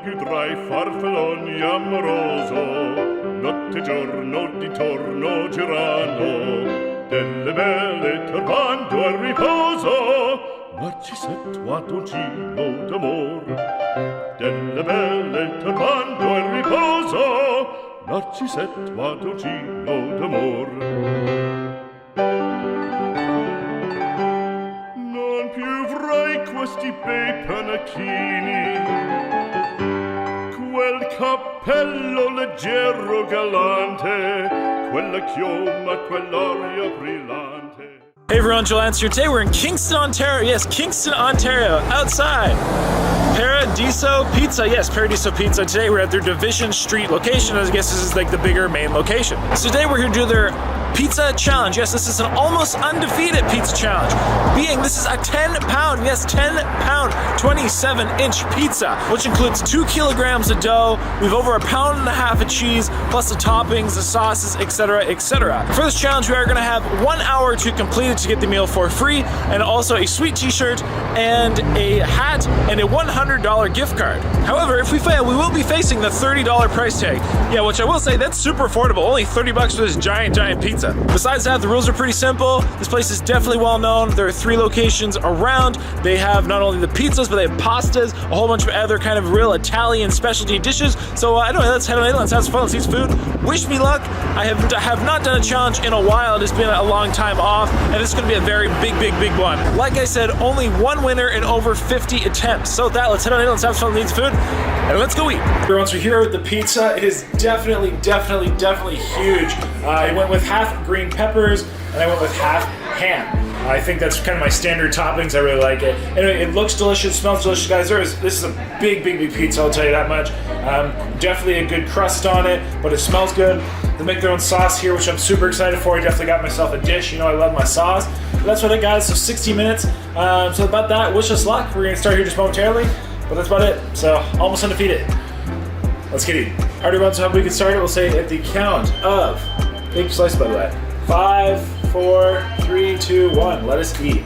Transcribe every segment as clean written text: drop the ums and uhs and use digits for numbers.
più tra i farfalloni amoroso, notte e giorno d'intorno girano, delle belle turbando al riposo, Narcisetto a dolcino d'amor. Delle belle turbando al riposo, Narcisetto a dolcino d'amor. Non più avrai questi bei panacchini, quel cappello leggero galante, quella chioma, quell'aria brillante. Hey everyone, Joel Lance here. Today we're in Kingston, Ontario. Yes, Kingston, Ontario. Outside. Paradiso Pizza. Yes, Paradiso Pizza. Today we're at their Division Street location. I guess this is like the bigger main location. So today we're here to do their pizza challenge. Yes, this is an almost undefeated pizza challenge. Being this is a 10-pound, yes, 10-pound, 27-inch pizza, which includes 2 kilograms of dough. We've over 1.5 pounds of cheese, plus the toppings, the sauces, etc., etc. For this challenge, we are going to have 1 hour to complete it to get the meal for free, and also a sweet t-shirt and a hat and a $100 gift card. However, if we fail, we will be facing the $30 price tag. Yeah, which I will say, that's super affordable. Only $30 for this giant pizza. Besides that, the rules are pretty simple. This place is definitely well known. There are 3 locations around. They have not only the pizzas, but they have pastas, a whole bunch of other kind of real Italian specialty dishes. So anyway, let's head on in, let's have some fun, let's eat some food. Wish me luck. I have not done a challenge in a while. It has been a long time off, and this is going to be a very big one. Like I said, only 1 winner in over 50 attempts. So with that, let's head on in, let's have some fun, let's eat some food, and let's go eat. Everyone, so here with the pizza, it is definitely huge. I went with half green peppers, and I went with half ham. I think that's kind of my standard toppings. I really like it. Anyway, it looks delicious, smells delicious, guys. This is a big pizza, I'll tell you that much. Definitely a good crust on it, but it smells good. They make their own sauce here, which I'm super excited for. I definitely got myself a dish. You know I love my sauce. But that's what I got, so 60 minutes. So about that, wish us luck. We're gonna start here just momentarily, but that's about it. So almost undefeated. Let's get eating. Alright everyone, so how we get started, we'll say at the count of, big slice by the way, 5, 4, 3, 2, 1. Let us eat.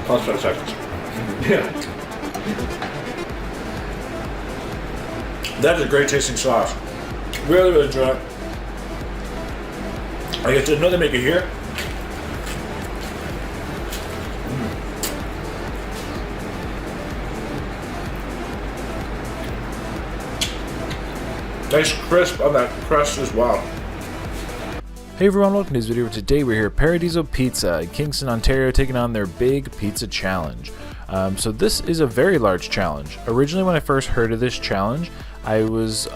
Pause for a second. Yeah. That is a great tasting sauce. Really enjoy it. I didn't know they make it here. Nice crisp on that crust as well. Hey everyone, welcome to this video. Today we're here at Paradiso Pizza in Kingston, Ontario, taking on their big pizza challenge. So this is a very large challenge. Originally when I first heard of this challenge, I was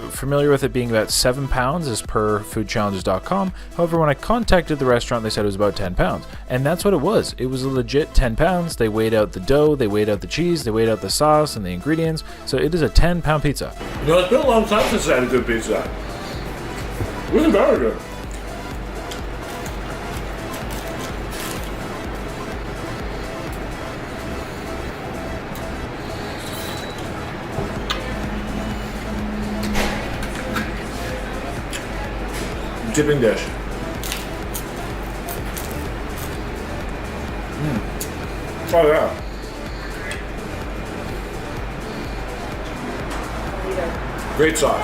familiar with it being about 7 pounds as per foodchallenges.com. However, when I contacted the restaurant, they said it was about 10 pounds. And that's what it was. It was a legit 10 pounds. They weighed out the dough, they weighed out the cheese, they weighed out the sauce and the ingredients. So it is a 10-pound pizza. You know, it's been a long time since I had a good pizza. Really very good. Dipping dish. Oh yeah. Great sauce.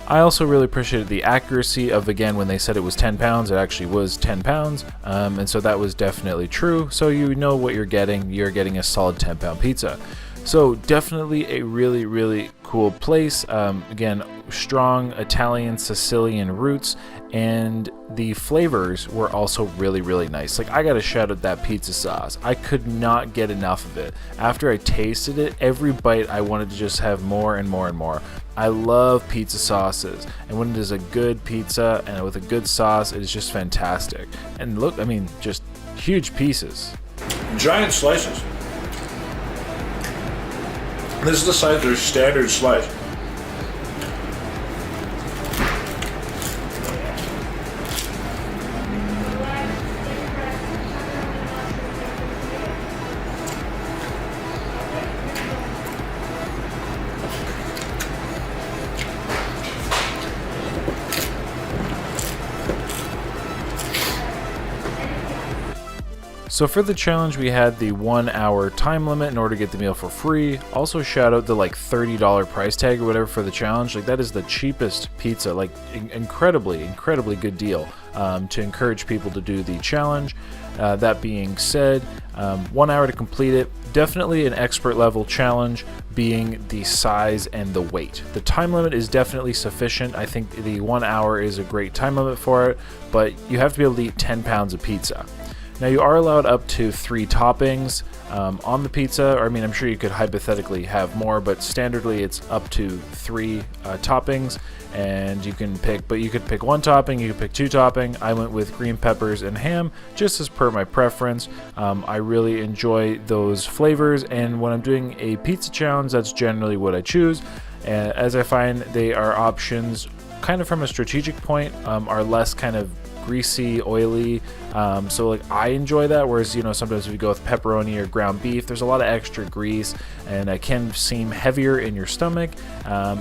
I also really appreciated the accuracy of, again, when they said it was 10 pounds, it actually was 10 pounds. And so that was definitely true. So you know what you're getting. You're getting a solid 10-pound pizza. So definitely a really cool place. Again, strong Italian, Sicilian roots, and the flavors were also really nice. Like, I gotta shout out that pizza sauce. I could not get enough of it. After I tasted it, every bite I wanted to just have more and more. I love pizza sauces, and when it is a good pizza and with a good sauce, it is just fantastic. And look, I mean, just huge pieces. Giant slices. This is the size of their standard slice. So for the challenge, we had the 1 hour time limit in order to get the meal for free. Also shout out the like $30 price tag or whatever for the challenge. Like that is the cheapest pizza, like incredibly good deal to encourage people to do the challenge. That being said, 1 hour to complete it. Definitely an expert level challenge, being the size and the weight. The time limit is definitely sufficient. I think the 1 hour is a great time limit for it, but you have to be able to eat 10 pounds of pizza. Now you are allowed up to 3 toppings on the pizza, or I mean I'm sure you could hypothetically have more, but standardly it's up to 3 toppings, and you can pick, but you could pick 1 topping, you could pick 2 topping. I went with green peppers and ham just as per my preference. I really enjoy those flavors, and when I'm doing a pizza challenge, that's generally what I choose, as I find they are options kind of from a strategic point, are less kind of greasy, oily, so like I enjoy that, whereas you know sometimes if you go with pepperoni or ground beef, there's a lot of extra grease and it can seem heavier in your stomach.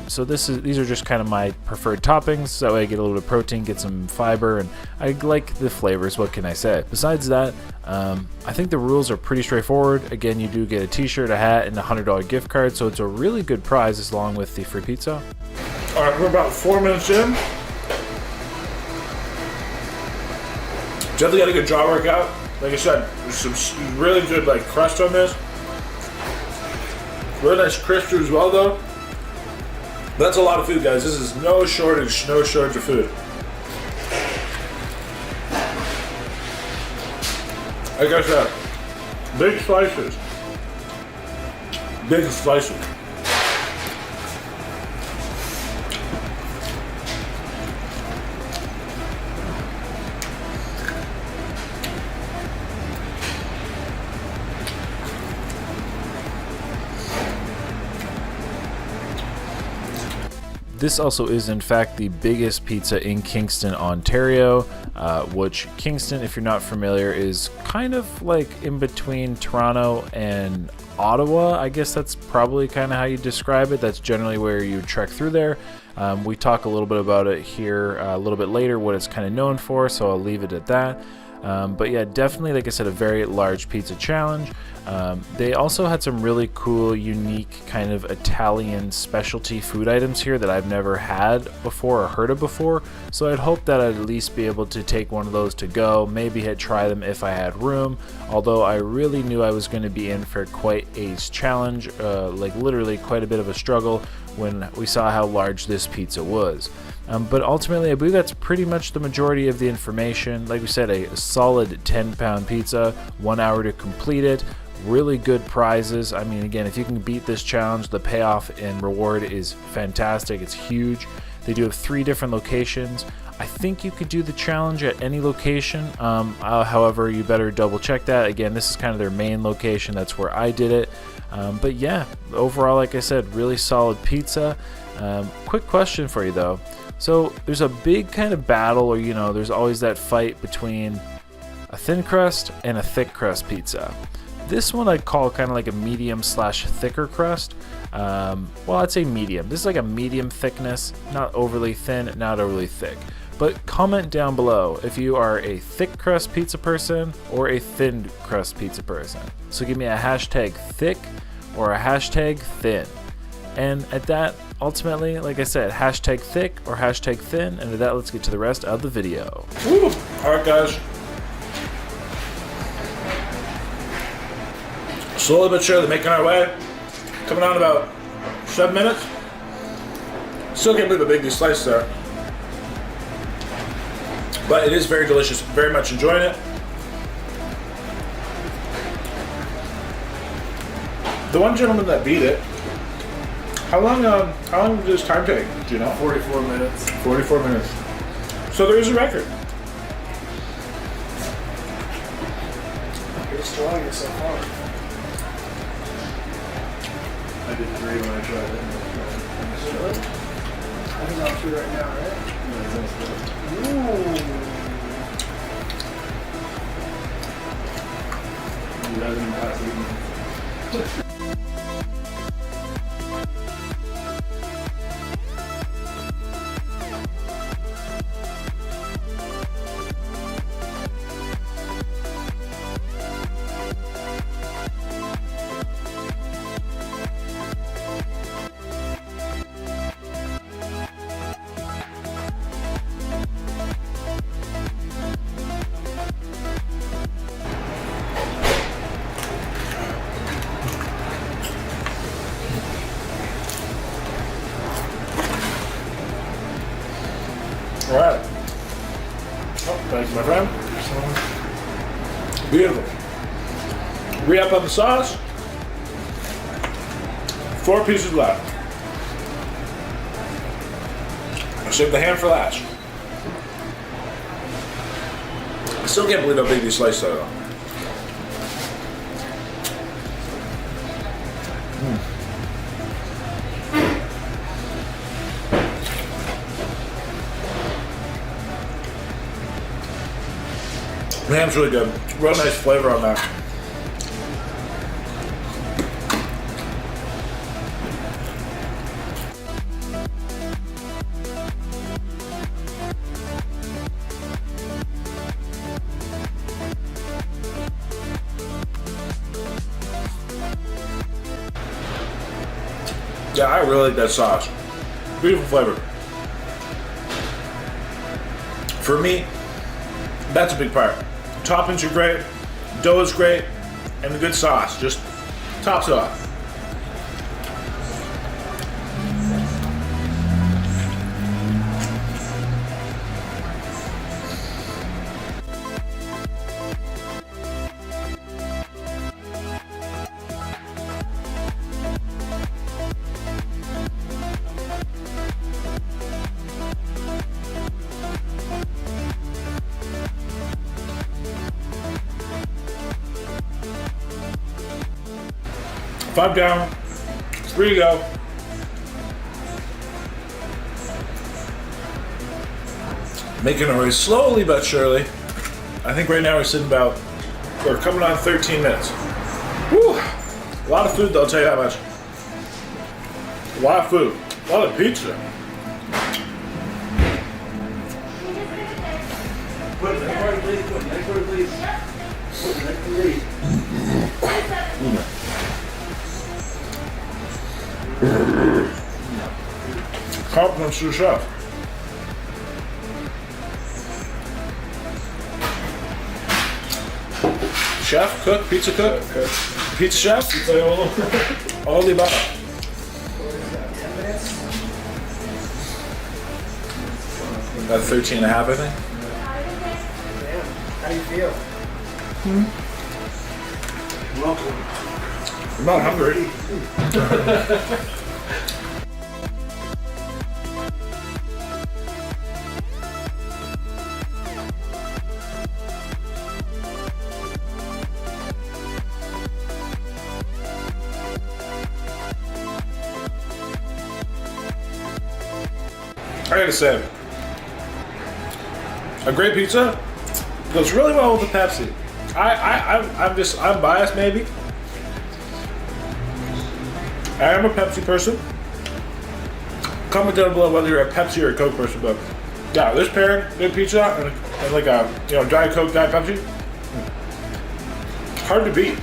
So these are just kind of my preferred toppings, so that way I get a little bit of protein, get some fiber, and I like the flavors. What can I say? Besides that, I think the rules are pretty straightforward. Again, you do get a t-shirt, a hat, and a $100 gift card, so it's a really good prize along with the free pizza. All right, we're about 4 minutes in. Definitely got a good jaw workout. Like I said, there's some really good like crust on this. Really nice crisp as well though. That's a lot of food, guys. This is no shortage of food. Like I said, big slices. Big slices. This also is in fact the biggest pizza in Kingston, Ontario, which Kingston, if you're not familiar, is kind of like in between Toronto and Ottawa. I guess that's probably kind of how you describe it. That's generally where you trek through there. We talk a little bit about it here a little bit later, what it's kind of known for, so I'll leave it at that. But yeah, definitely, like I said, a very large pizza challenge. They also had some really cool, unique kind of Italian specialty food items here that I've never had before or heard of before. So I'd hope that I'd at least be able to take one of those to go, maybe try them if I had room. Although I really knew I was going to be in for quite a challenge, like literally quite a bit of a struggle when we saw how large this pizza was. But ultimately, I believe that's pretty much the majority of the information. Like we said, a solid 10-pound pizza, 1 hour to complete it. Really good prizes. I mean, again, if you can beat this challenge, the payoff and reward is fantastic. It's huge. They do have 3 different locations. I think you could do the challenge at any location. However, you better double check that. Again, this is kind of their main location. That's where I did it. But yeah, overall, like I said, really solid pizza. Quick question for you though. So there's a big kind of battle, or you know, there's always that fight between a thin crust and a thick crust pizza. This one I'd call kind of like a medium / thicker crust. Well, I'd say medium. This is like a medium thickness, not overly thin, not overly thick. But comment down below if you are a thick crust pizza person or a thin crust pizza person. So give me a hashtag thick or a hashtag thin. And at that, ultimately, like I said, hashtag thick or hashtag thin. And with that, let's get to the rest of the video. Woo! All right, guys. Slowly but surely making our way. Coming on about 7 minutes. Still can't believe how big these slices are. But it is very delicious. Very much enjoying it. The one gentleman that beat it, how long did this time take? Do you know? 44 minutes. 44 minutes. So there is a record. You're strong so far. I did 3 when I tried it. Really? I think I'm 2 right now, right? Ooh. You guys in the past evening. All right. Oh, thank you, my friend. Beautiful. Re-up on the sauce. 4 pieces left. I'll save the ham for last. I still can't believe how big these slices are, though. The ham's really good. Real nice flavor on that. Yeah, I really like that sauce. Beautiful flavor. For me, that's a big part. Toppings are great, dough is great, and the good sauce just tops it off. Five down, 3 to go. Making our way slowly but surely. I think right now we're sitting about, we're coming on 13 minutes. Whew. A lot of food though, I'll tell you that much. A lot of food, a lot of pizza. Put it next word, please. Put it next word, please. Put it next word, please. Compliments to the chef. Chef, cook, pizza cook, pizza chef, all the above. 10 minutes? About 13 and a half, I think. Damn. How do you feel? Welcome. I'm not hungry. I gotta say, a great pizza goes really well with the Pepsi. I'm biased maybe. I am a Pepsi person. Comment down below whether you're a Pepsi or a Coke person, but yeah, this pairing, good pizza and like a Diet Coke, Diet Pepsi, hard to beat.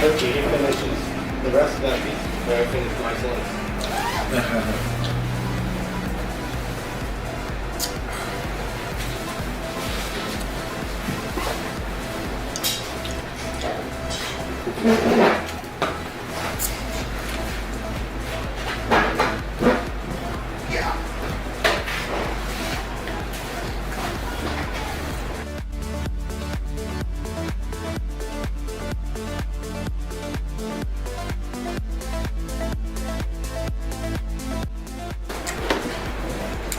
Okay, he finishes the rest of that pizza before I finish my slice.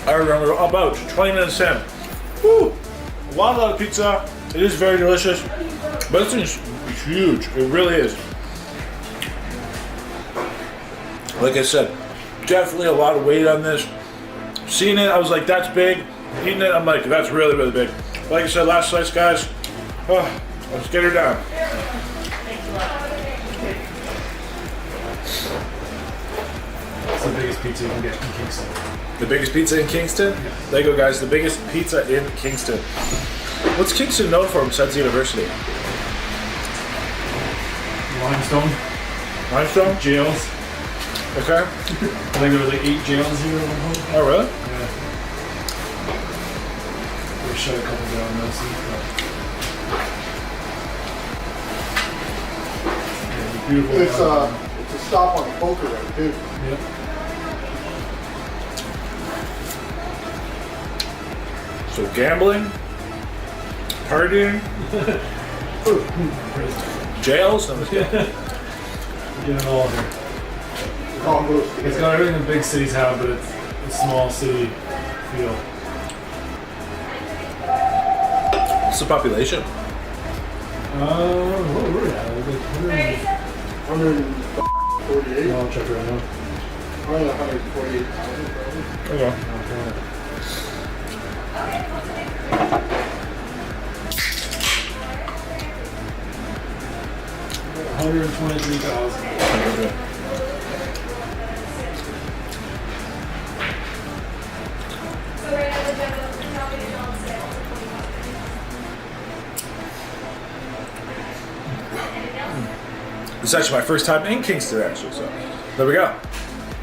I remember about 20 minutes in. Woo! A lot of pizza. It is very delicious. But this thing's huge. It really is. Like I said, definitely a lot of weight on this. Seeing it, I was like, that's big. Eating it, I'm like, that's really, really big. Like I said, last slice, guys. Oh, let's get her down. It's the biggest pizza you can get in Kingston. The biggest pizza in Kingston? There you go, guys. The biggest pizza in Kingston. What's Kingston known for besides the university? Limestone, Limestone? jails. Okay. I think there was like 8 jails here at one point. Oh, really? Yeah. They shut a couple down mostly. Yeah, beautiful. It's a stop on Poker Road too. Yep. So gambling, partying, jails. No, I'm just kidding. Get it all here. Combos. It's got everything the big cities have, but it's a small city feel. What's the population? What were we at? Like 148. I'll check right now. Probably 148,000 probably. Okay. 123,000. This is actually my first time in Kingston, actually. So there we go.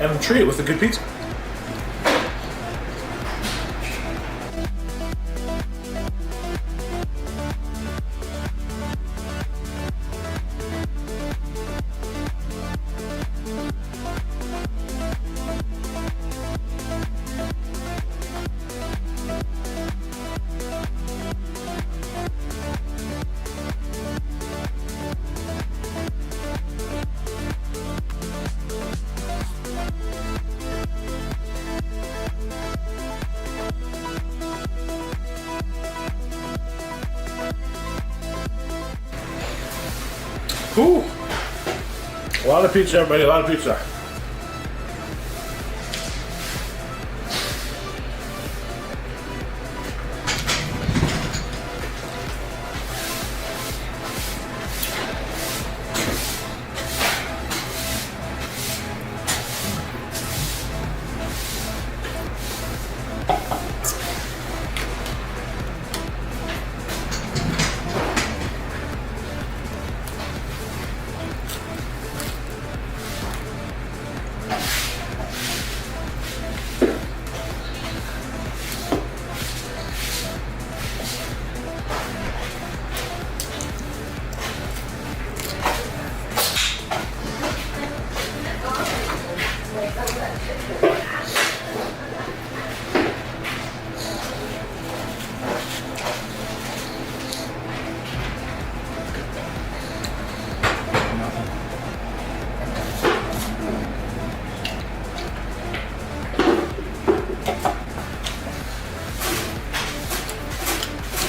And I'm treated with a good pizza. Ooh. A lot of pizza, everybody, a lot of pizza.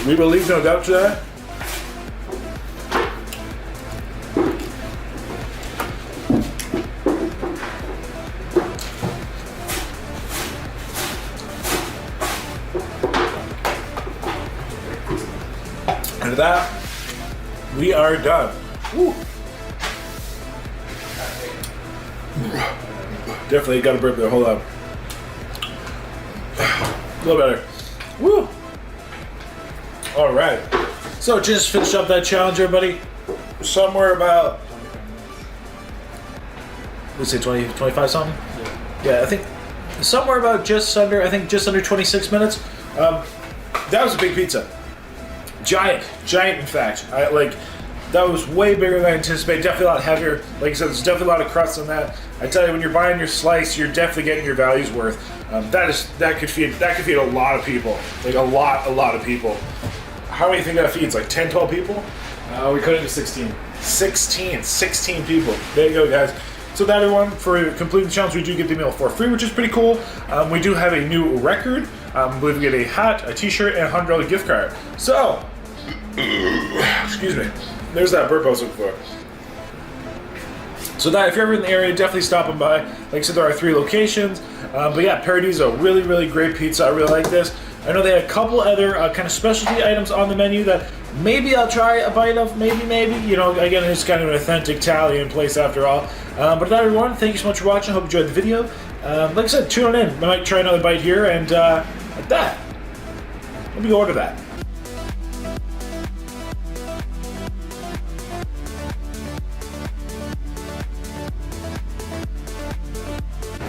We will leave no doubt to that. And with that, we are done. Woo. Definitely got a burp there. Hold on. A little better. Woo. All right. So just finish up that challenge, everybody. Somewhere about, let's say 20, 25 something. Yeah, I think somewhere about just under 26 minutes. That was a big pizza. Giant in fact. That was way bigger than I anticipated. Definitely a lot heavier. Like I said, there's definitely a lot of crust on that. I tell you, when you're buying your slice, you're definitely getting your value's worth. That could feed a lot of people. Like a lot of people. How many do you think that feeds? Like 10, 12 people? We cut it to 16. 16 people. There you go, guys. So that everyone, for completing the challenge, we do get the meal for free, which is pretty cool. We do have a new record. I believe we get a hat, a t-shirt, and a $100 gift card. So, excuse me, there's that burp I was looking for. So that, if you're ever in the area, definitely stop them by. Like I said, there are 3 locations. But yeah, Paradiso, really, really great pizza. I really like this. I know they had a couple other kind of specialty items on the menu that maybe I'll try a bite of, maybe. You know, again, it's kind of an authentic Italian place after all. But that, everyone, thank you so much for watching. I hope you enjoyed the video. Like I said, tune in. I might try another bite here, and like that. Let me order that.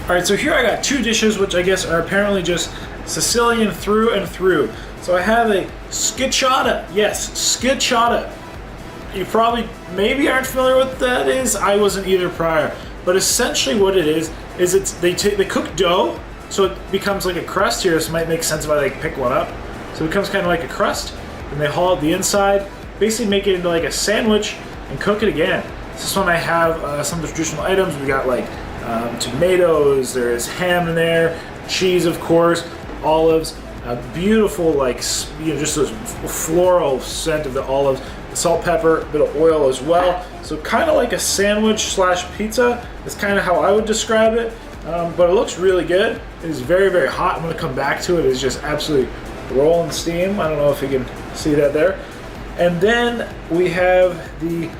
Alright, so here I got 2 dishes, which I guess are apparently just Sicilian through and through. So I have a scacciata. Yes, scacciata. You probably maybe aren't familiar with what that is. I wasn't either prior. But essentially what it is it's they cook dough, so it becomes like a crust here. This might make sense if I like pick one up. So it becomes kind of like a crust, and they haul out the inside, basically make it into like a sandwich and cook it again. This one I have some of the traditional items. We got like tomatoes, there's ham in there, cheese of course, olives, beautiful like, you know, just this floral scent of the olives, salt, pepper, a bit of oil as well. So kind of like a sandwich slash pizza is kind of how I would describe it, but it looks really good. It is very, very hot. I'm going to come back to it. It's just absolutely rolling steam. I don't know if you can see that there. And then we have the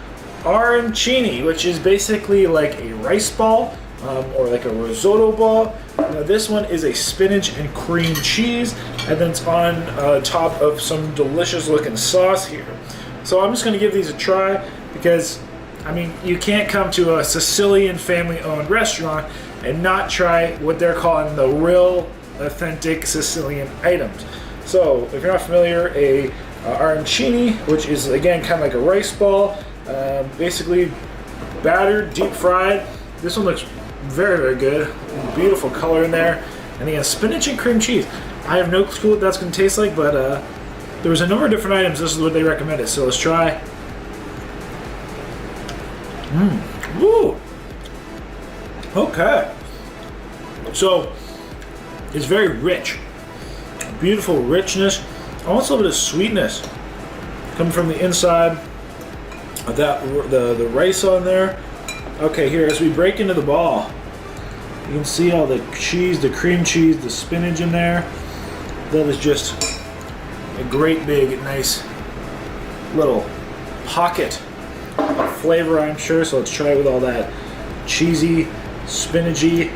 arancini, which is basically like a rice ball, or like a risotto ball. Now this one is a spinach and cream cheese, and then it's on top of some delicious looking sauce here. So I'm just going to give these a try, because I mean, you can't come to a Sicilian family owned restaurant and not try what they're calling the real authentic Sicilian items. So if you're not familiar, a arancini, which is again kind of like a rice ball, basically battered, deep fried. This one looks very, very good. Beautiful color in there. And again, spinach and cream cheese. I have no clue what that's going to taste like, but there was a number of different items. This is what they recommended. So let's try. Woo! Okay. So it's very rich. Beautiful richness. Also a bit of sweetness coming from the inside of that, the rice on there. Okay, here as we break into the ball, you can see all the cheese, the cream cheese, the spinach in there. That is just a great big, nice little pocket of flavor, I'm sure. So let's try it with all that cheesy, spinachy,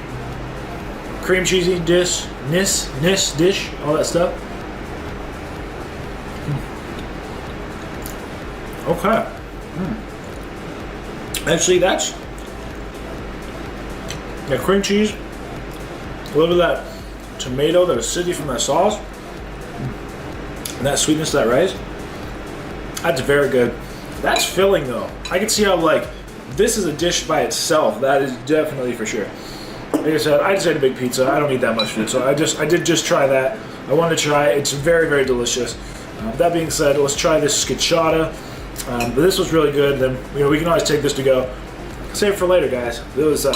cream cheesy dish, dish, all that stuff. Okay. Actually, that's that cream cheese, a little bit of that tomato, that acidity from that sauce, and that sweetness of that rice. That's very good. That's filling though. I can see how like this is a dish by itself. That is definitely for sure. Like I said, I just had a big pizza. I don't eat that much food, so I did just try that. I wanted to try it. It's very, very delicious. That being said, let's try this scacciata. But this was really good. Then we can always take this to go. Save it for later, guys. It was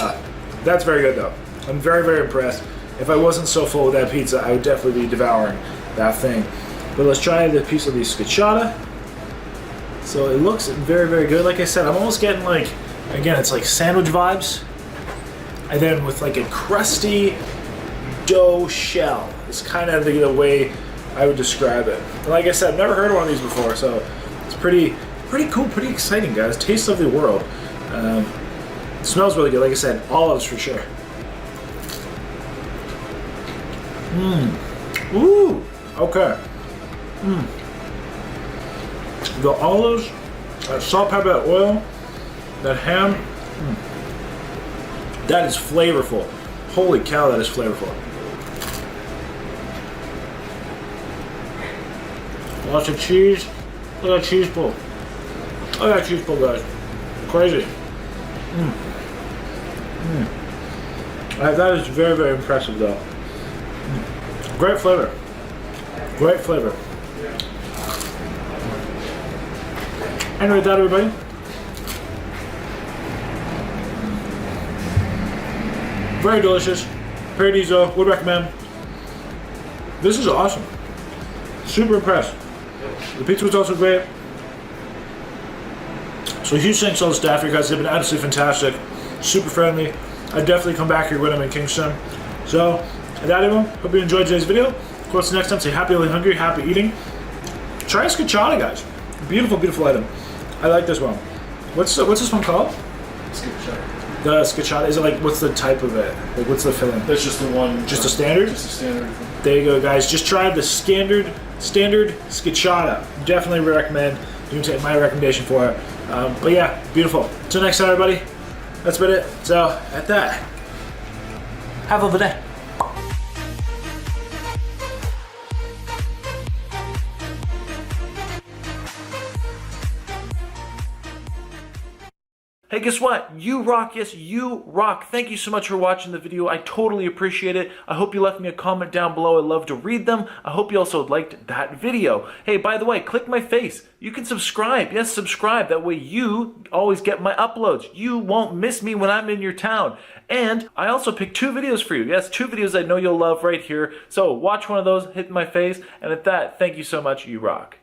that's very good though. I'm very, very impressed. If I wasn't so full with that pizza, I would definitely be devouring that thing. But let's try the piece of the scacciata. So it looks very, very good. Like I said, I'm almost getting like, again, it's like sandwich vibes, and then with like a crusty dough shell. It's kind of the way I would describe it. And like I said, I've never heard of one of these before, so it's pretty cool, pretty exciting, guys. Taste of the world. It smells really good. Like I said, olives for sure. Ooh. Okay. The olives, that salt, pepper, that oil, that ham. That is flavorful. Holy cow, that is flavorful. Lots of cheese. Look at that cheese pull. Look at that cheese pull, guys. Crazy. That is very, very impressive, though. Great flavor. Great flavor. Anyway, that everybody. Very delicious. Paradiso, would recommend. This is awesome. Super impressed. The pizza was also great. So huge thanks to all the staff here, guys. They've been absolutely fantastic. Super friendly. I'd definitely come back here when I'm in Kingston. So, with that, everyone, hope you enjoyed today's video. Of course, next time, say happy hungry, happy eating. Try a scacciata, guys. Beautiful, beautiful item. I like this one. What's this one called? Scacciata. The scacciata. Is it like, what's the type of it? Like, what's the filling? That's just the one. Just a standard? Just a standard. There you go, guys. Just try the standard scacciata. Definitely recommend. You can take my recommendation for it. But yeah, beautiful. Till next time, everybody. That's about it. So, at that, have a lovely day. Hey, guess what? You rock. Yes, you rock. Thank you so much for watching the video. I totally appreciate it. I hope you left me a comment down below. I'd love to read them. I hope you also liked that video. Hey, by the way, click my face. You can subscribe. Yes, subscribe. That way you always get my uploads. You won't miss me when I'm in your town. And I also picked 2 videos for you. Yes, 2 videos I know you'll love right here. So watch one of those, hit my face. And at that, thank you so much. You rock.